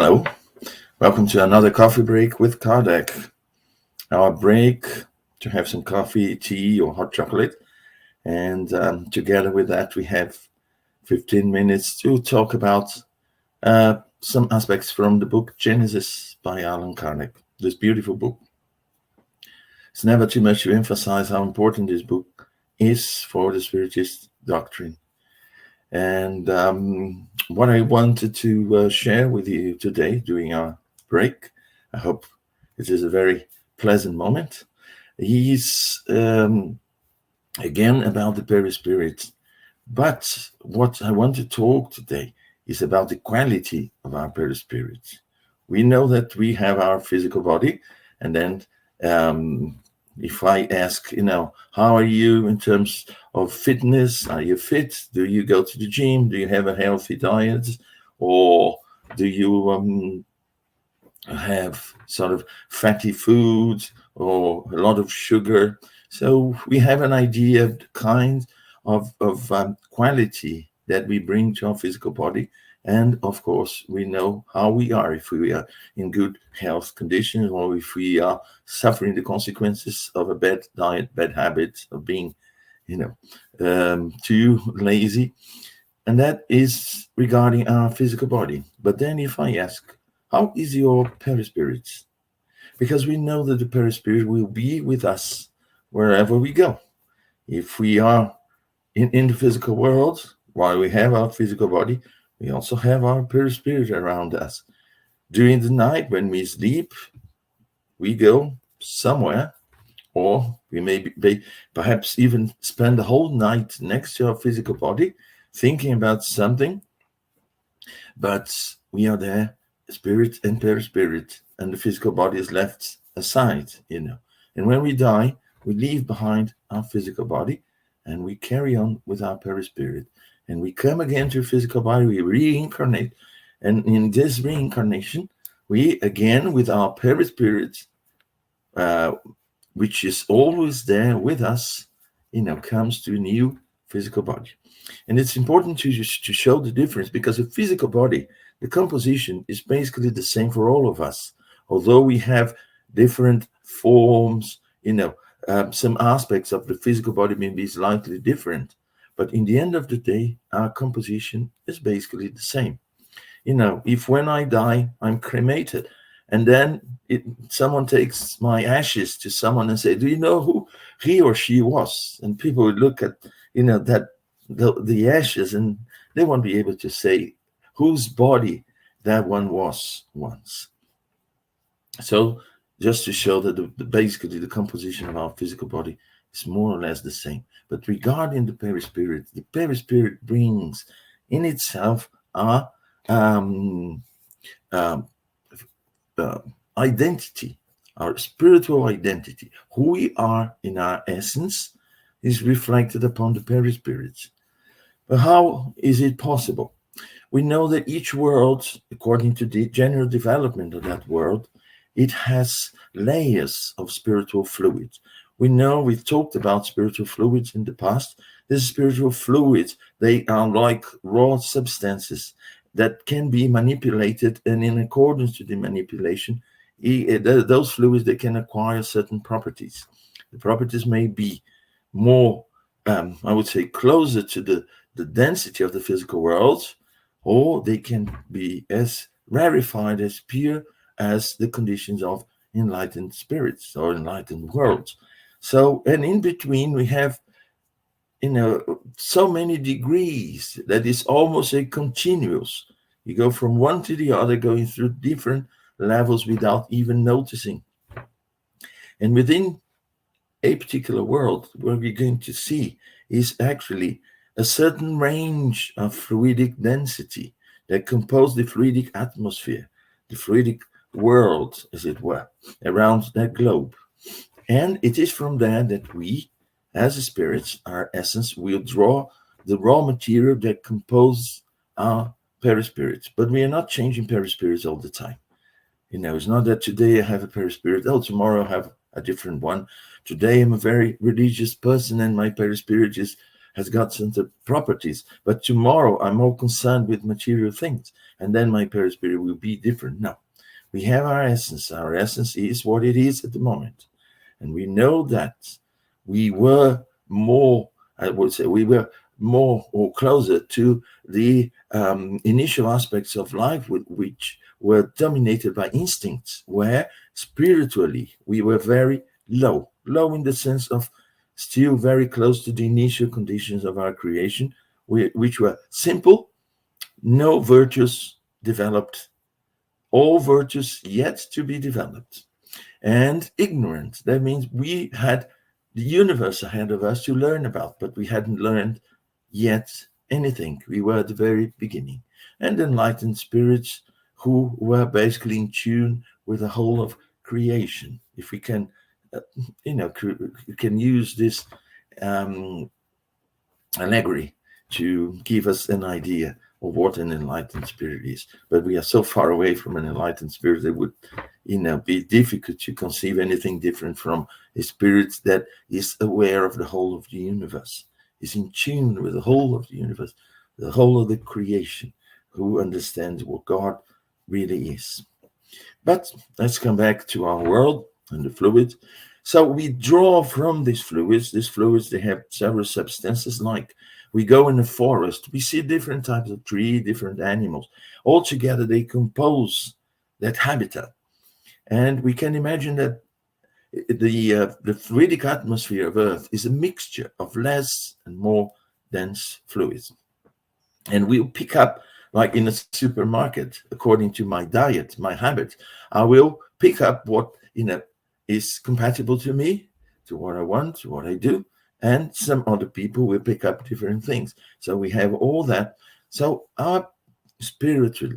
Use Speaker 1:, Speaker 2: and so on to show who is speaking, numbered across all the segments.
Speaker 1: Hello, welcome to another coffee break with Kardec. Our break to have some coffee, tea, or hot chocolate, and together with that, we have 15 minutes to talk about some aspects from the book Genesis by Allan Kardec. This beautiful book. It's never too much to emphasize how important this book is for the Spiritist doctrine. And what I wanted to share with you today during our break, I hope it is a very pleasant moment, is again about the Perispirit. But what I want to talk today is about the quality of our Perispirit. We know that we have our physical body, and then if I ask, how are you in terms of fitness? Are you fit? Do you go to the gym? Do you have a healthy diet? Or do you have sort of fatty foods or a lot of sugar? So we have an idea of the kind of quality that we bring to our physical body. And of course, we know how we are, if we are in good health conditions, or if we are suffering the consequences of a bad diet, bad habits, of being, too lazy. And that is regarding our physical body. But then if I ask, how is your Perispirit? Because we know that the Perispirit will be with us wherever we go. If we are in the physical world, while we have our physical body, we also have our Perispirit around us. During the night, when we sleep, we go somewhere, or we may perhaps even spend the whole night next to our physical body, thinking about something, but we are there, spirit and Perispirit, and the physical body is left aside, And when we die, we leave behind our physical body, and we carry on with our Perispirit. And we come again to a physical body, we reincarnate. And in this reincarnation, we again, with our Perispirit, which is always there with us, comes to a new physical body. And it's important to show the difference, because the physical body, the composition is basically the same for all of us. Although we have different forms, some aspects of the physical body may be slightly different. But in the end of the day, our composition is basically the same. If when I die, I'm cremated, and then someone takes my ashes to someone and say, do you know who he or she was? And people would look at, that the ashes, and they won't be able to say whose body that one was once. So just to show that basically the composition of our physical body is more or less the same. But regarding the Perispirit brings in itself our identity, our spiritual identity. Who we are in our essence is reflected upon the Perispirit. But how is it possible? We know that each world, according to the general development of that world, it has layers of spiritual fluids. We know we've talked about spiritual fluids in the past. These spiritual fluids, they are like raw substances that can be manipulated, and in accordance to the manipulation, those fluids, they can acquire certain properties. The properties may be more, I would say, closer to the density of the physical world, or they can be as rarefied, as pure as the conditions of enlightened spirits or enlightened worlds. So, and in between we have, so many degrees that is almost a continuous. You go from one to the other, going through different levels without even noticing. And within a particular world, what we're going to see is actually a certain range of fluidic density that compose the fluidic atmosphere, the fluidic world, as it were, around that globe. And it is from there that we, as spirits, our essence, will draw the raw material that compose our Perispirits. But we are not changing Perispirits all the time. It's not that today I have a Perispirit, tomorrow I have a different one. Today I'm a very religious person and my Perispirit is has got certain properties, but tomorrow I'm more concerned with material things, and then my perispirit will be different. No, we have our essence. Our essence is what it is at the moment. And we know that we were more, I would say, we were more or closer to the initial aspects of life, which were dominated by instincts, where spiritually we were very low in the sense of still very close to the initial conditions of our creation, which were simple, no virtues developed, all virtues yet to be developed, and ignorant. That means we had the universe ahead of us to learn about, but we hadn't learned yet anything. We were at the very beginning. And enlightened spirits who were basically in tune with the whole of creation. If we can, you can use this allegory to give us an idea of what an enlightened spirit is. But we are so far away from an enlightened spirit that it would be difficult to conceive anything different from a spirit that is aware of the whole of the universe, is in tune with the whole of the universe, the whole of the creation, who understands what God really is. But let's come back to our world and the fluid. So we draw from these fluids. These fluids, they have several substances. Like we go in the forest, we see different types of tree, different animals. All together, they compose that habitat. And we can imagine that the fluidic atmosphere of Earth is a mixture of less and more dense fluids. And we'll pick up, like in a supermarket, according to my diet, my habit, I will pick up what is compatible to me, to what I want, to what I do, and some other people will pick up different things. So we have all that. So our spiritual,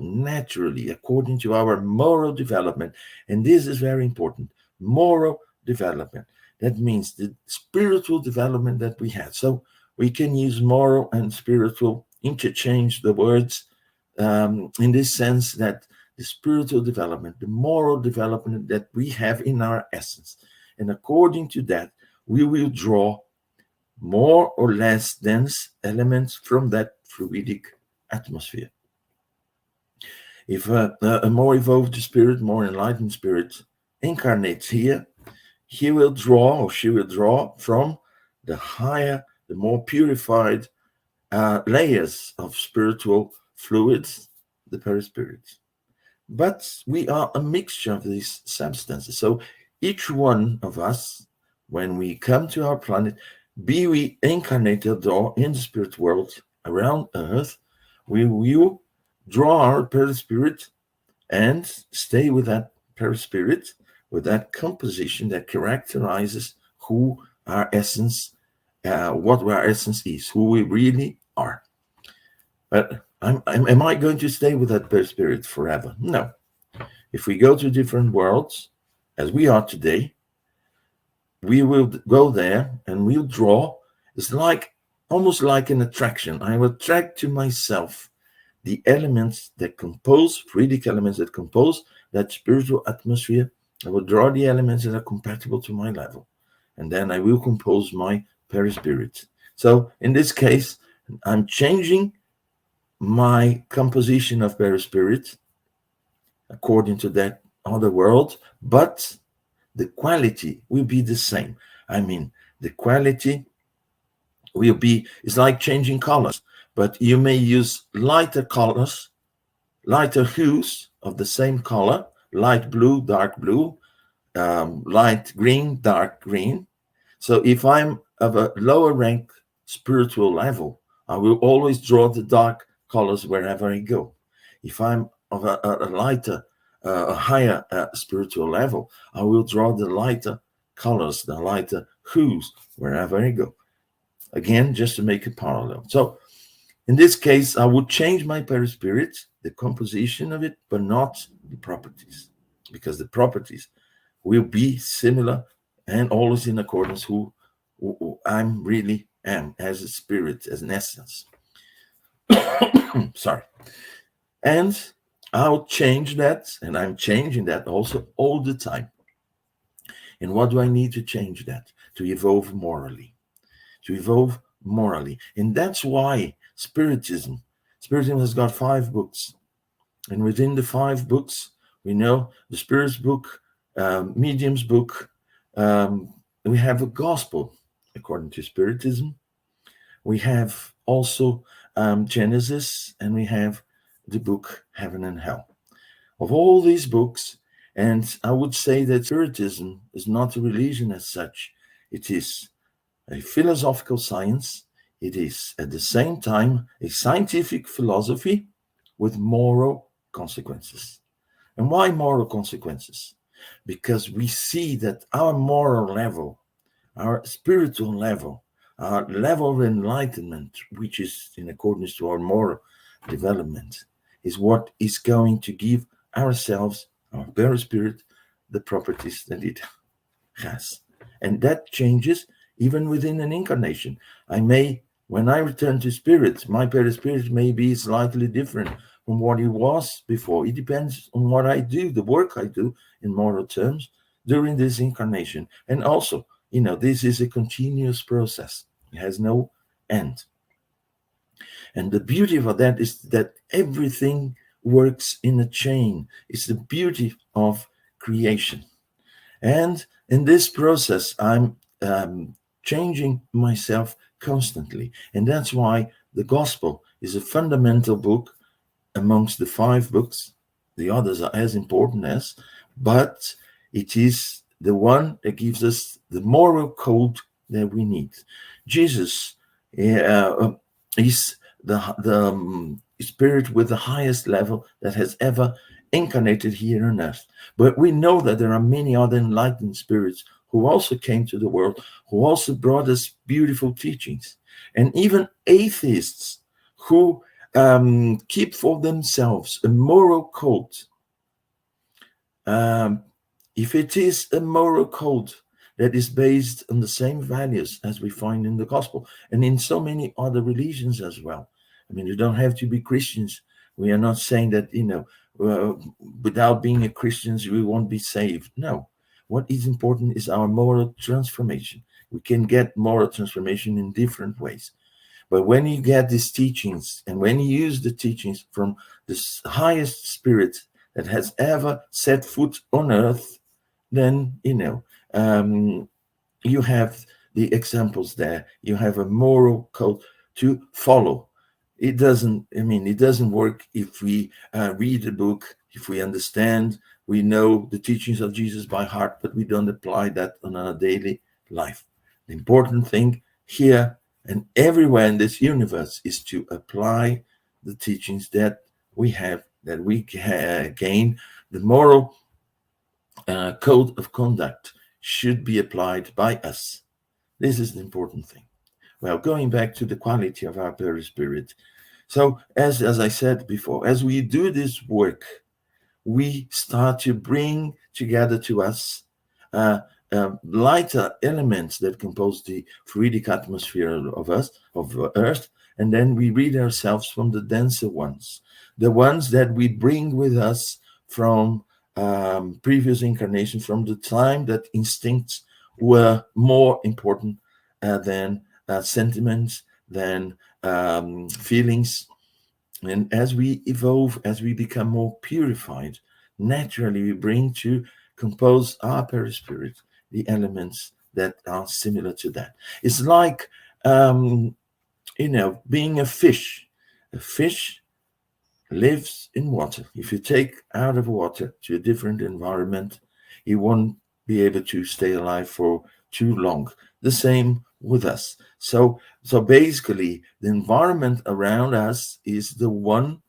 Speaker 1: naturally, according to our moral development, and this is very important, moral development. That means the spiritual development that we had. So we can use moral and spiritual, interchange the words in this sense that the spiritual development, the moral development that we have in our essence. And according to that, we will draw more or less dense elements from that fluidic atmosphere. If a more evolved spirit, more enlightened spirit incarnates here, he will draw or she will draw from the higher, the more purified layers of spiritual fluids, the perispirit. But we are a mixture of these substances. So each one of us, when we come to our planet, be we incarnated or in the spirit world around Earth, we will draw our perispirit and stay with that perispirit, with that composition that characterizes who our essence, what our essence is, who we really are. But am I going to stay with that perispirit forever? No. If we go to different worlds, as we are today, we will go there and we'll draw. It's like almost like an attraction. I will attract to myself the elements that compose, fluidic elements that compose that spiritual atmosphere. I will draw the elements that are compatible to my level, and then I will compose my perispirit. So in this case, I'm changing my composition of perispirit according to that other world, but the quality will be the same. I mean, the quality will be, it's like changing colors, but you may use lighter colors, lighter hues of the same color, light blue, dark blue, light green, dark green. So if I'm of a lower rank spiritual level, I will always draw the dark colors wherever I go. If I'm of a lighter, a higher spiritual level, I will draw the lighter colors, the lighter hues wherever I go. Again, just to make a parallel. So in this case, I would change my perispirit, the composition of it, but not the properties, because the properties will be similar and always in accordance who I'm really am as a spirit, as an essence. Sorry. And I'll change that, and I'm changing that also all the time. And what do I need to change that? To evolve morally. to evolve morally. And that's why Spiritism has got 5 books. And within the 5 books, we know the Spirit's book, Medium's book, we have a Gospel, according to Spiritism. We have also Genesis, and we have the book Heaven and Hell. Of all these books, and I would say that Spiritism is not a religion as such. It is a philosophical science. It is at the same time a scientific philosophy with moral consequences. And why moral consequences? Because we see that our moral level, our spiritual level, our level of enlightenment, which is in accordance to our moral development, is what is going to give ourselves, our perispirit, the properties that it has. And that changes even within an incarnation. When I return to spirit, my perispirit may be slightly different from what it was before. It depends on what I do, the work I do in moral terms during this incarnation. And also, this is a continuous process. It has no end. And the beauty of that is that everything works in a chain. It's the beauty of creation. And in this process, I'm changing myself constantly. And that's why the Gospel is a fundamental book amongst the 5 books. The others are as important as, but it is the one that gives us the moral code that we need. Jesus is the spirit with the highest level that has ever incarnated here on earth. But we know that there are many other enlightened spirits who also came to the world, who also brought us beautiful teachings. And even atheists who keep for themselves a moral code. If it is a moral code that is based on the same values as we find in the Gospel and in so many other religions as well. I mean, you don't have to be Christians. We are not saying that, without being a Christian, we won't be saved. No. What is important is our moral transformation. We can get moral transformation in different ways. But when you get these teachings and when you use the teachings from the highest spirit that has ever set foot on earth, then, you have the examples there. You have a moral code to follow. It doesn't work if we read a book, if we understand, we know the teachings of Jesus by heart, but we don't apply that on our daily life. The important thing here and everywhere in this universe is to apply the teachings that we have, that we gain. The moral code of conduct should be applied by us. This is the important thing. Well, going back to the quality of our perispirit. So, as I said before, as we do this work, we start to bring together to us lighter elements that compose the fluidic atmosphere of Earth, and then we rid ourselves from the denser ones, the ones that we bring with us from previous incarnations, from the time that instincts were more important than sentiments, than feelings. And as we evolve, as we become more purified, naturally we bring to compose our perispirit the elements that are similar to that. It's like, being a fish. A fish lives in water. If you take out of water to a different environment, it won't be able to stay alive for too long. The same with us. So basically, the environment around us is the one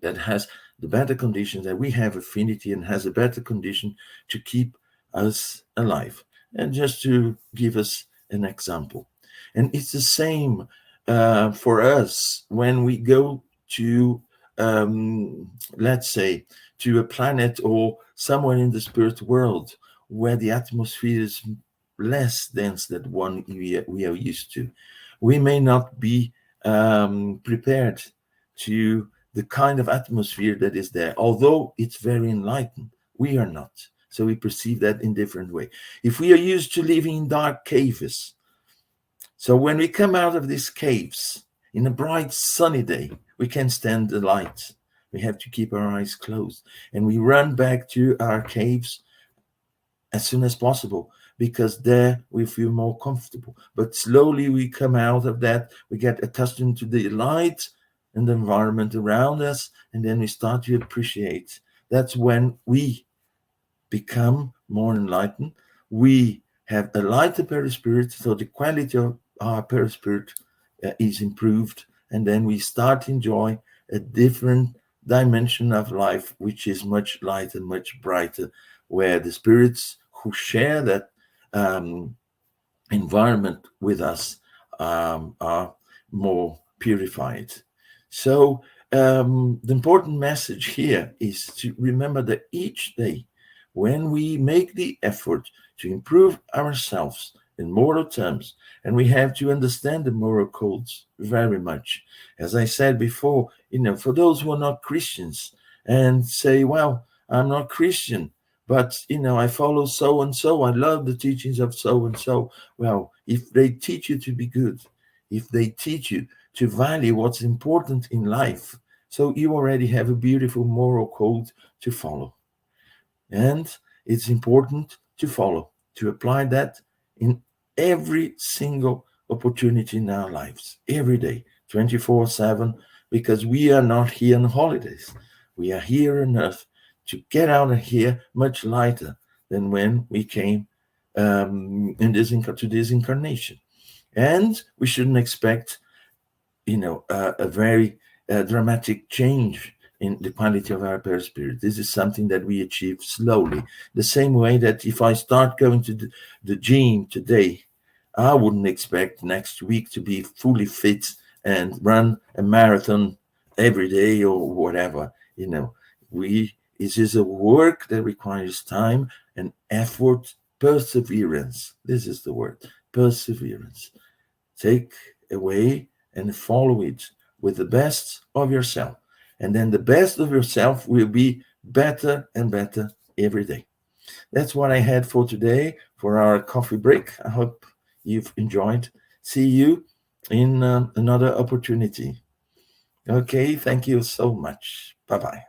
Speaker 1: that has the better conditions, that we have affinity and has a better condition to keep us alive. And just to give us an example. And it's the same for us when we go to, let's say, to a planet or somewhere in the spirit world where the atmosphere is less dense than one we are used to. We may not be prepared to the kind of atmosphere that is there, although it's very enlightened. We are not. So we perceive that in different way. If we are used to living in dark caves, So when we come out of these caves in a bright sunny day, we can stand the light. We have to keep our eyes closed, and we run back to our caves as soon as possible, because there we feel more comfortable. But slowly we come out of that, we get accustomed to the light and the environment around us, and then we start to appreciate. That's when we become more enlightened. We have a lighter perispirit, so the quality of our perispirit is improved, and then we start to enjoy a different dimension of life, which is much lighter, much brighter, where the spirits who share that environment with us are more purified. So the important message here is to remember that each day, when we make the effort to improve ourselves in moral terms, and we have to understand the moral codes very much. As I said before, for those who are not Christians and say, well, I'm not Christian, but I follow so and so, I love the teachings of so and so. Well, if they teach you to be good, if they teach you to value what's important in life, so you already have a beautiful moral code to follow. And it's important to follow, to apply that in every single opportunity in our lives, every day, 24/7, because we are not here on holidays. We are here on earth to get out of here much lighter than when we came to this incarnation. And we shouldn't expect, a very dramatic change in the quality of our perispirit. This is something that we achieve slowly. The same way that if I start going to the gym today, I wouldn't expect next week to be fully fit and run a marathon every day or whatever. This is a work that requires time and effort, perseverance. This is the word, perseverance. Take away and follow it with the best of yourself. And then the best of yourself will be better and better every day. That's what I had for today for our coffee break. I hope you've enjoyed. See you in another opportunity. Okay, thank you so much. Bye-bye.